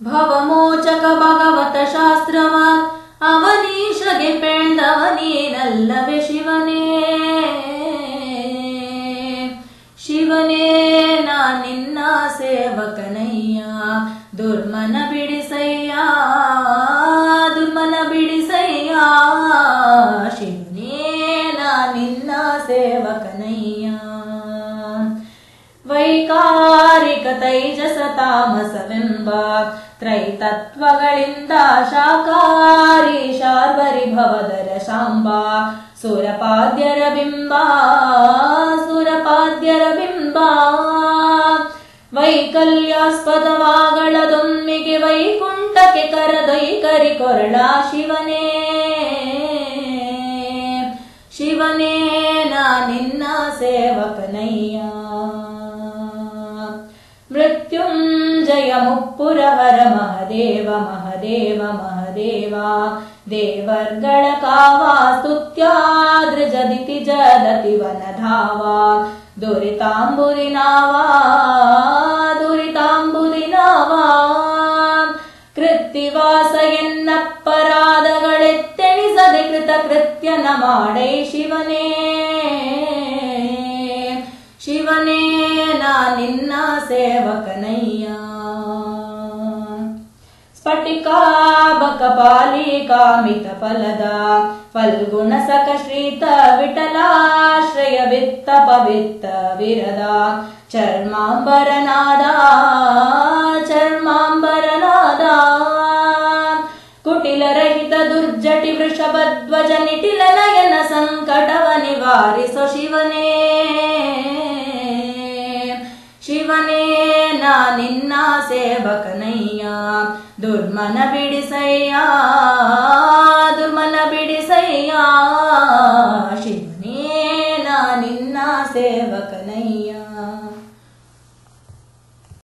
ಭವಮೋಚಕ ಭಗವತ ಶಾಸ್ತ್ರವ ಅವನೀಶಗೆ ಪೆಂಡವನೀನಲ್ಲವೇ ಶಿವನೇ. ಶಿವನೇ ನಾ ನಿನ್ನ ಸೇವಕನಯ್ಯ, ದುರ್ಮನ ಬಿಡಿಸಯ್ಯ, ದುರ್ಮನ ಬಿಡಿಸಯ್ಯ. ಶಿವನೇ ನಾ ನಿನ್ನ ಸೇವಕನಯ್ಯ. ವೈಕಾರಿಕ ತೈಜಸ ತಾಮಸವೆಂಬ ತ್ರೈತತ್ವಗಳಿಂದ ಶಾಕಾರಿ ಶಾರ್ವರಿ ಭವದರ ಶಾಂಬ ಸುರಪಾದ್ಯರ ಬಿಂಬ, ಸುರಪಾದ್ಯರ ಬಿಂಬ. ವೈಕಲ್ಯಾಸ್ಪದವಾಗಳದೊಮ್ಮಿಗೆ ವೈಕುಂಠಕ್ಕೆ ಕರದೊಯ್ಕರಿ ಕೊರಳ ಶಿವನೇ. ಶಿವನೇ ನಾ ನಿನ್ನ ಸೇವಕನಯ್ಯ. ಮೃತ್ಯುಂಜಯ ಮುಪ್ಪುರಹರ ಮಹದೇವ ಮಹದೇವ ಮಹದೇವ. ದೇವರ್ಗಳ ಕಾವ ಸ್ತುತ್ಯಾದೃಜದಿತಿ ಜದತಿ ವನಧಾವ. ದುರಿತಾಂಬುದಿನಾವ, ದುರಿತಾಂಬುದಿನಾವ. ಕೃತ್ತಿವಾಸ ಎನ್ನಪ್ಪರಾಧಗಳೆತ್ತೆಣಿಸದೆ ಕೃತ ಕೃತ್ಯನ ಮಾಡೈ ಶಿವನೇ. ಶಿವನೇ ನಾ ನಿನ್ನ ಸೇವಕನಯ್ಯ. ಸ್ಫಟಿಕಾಬಕ ಪಾಲಿಕಾಮಿತ ಫಲದ ಫಲ್ಗುಣ ಸಕ ಶ್ರೀತ ವಿಠಲಾಶ್ರಯ ವಿತ್ತ ಪವಿತ್ತ ವಿರದ. ಚರ್ಮಾಂಬರನಾದ, ಚರ್ಮಾಂಬರನಾದ. ಕುಟಿಲರಹಿತ ದುರ್ಜಟಿ ವೃಷಭಧ್ವಜ ನಿಟಿಲ ನಯನ ಸಂಕಟವ ನಿವಾರಿಸೋ ಶಿವನೇ. ಶಿವನೇ ನಾ ನಿನ್ನ ಸೇವಕನಯ್ಯ, ದುರ್ಮನ ಬಿಡಿಸಯ್ಯ, ದುರ್ಮನ ಬಿಡಿಸಯ್ಯ. ಶಿವನೇ ನಾ ನಿನ್ನ ಸೇವಕನಯ್ಯ.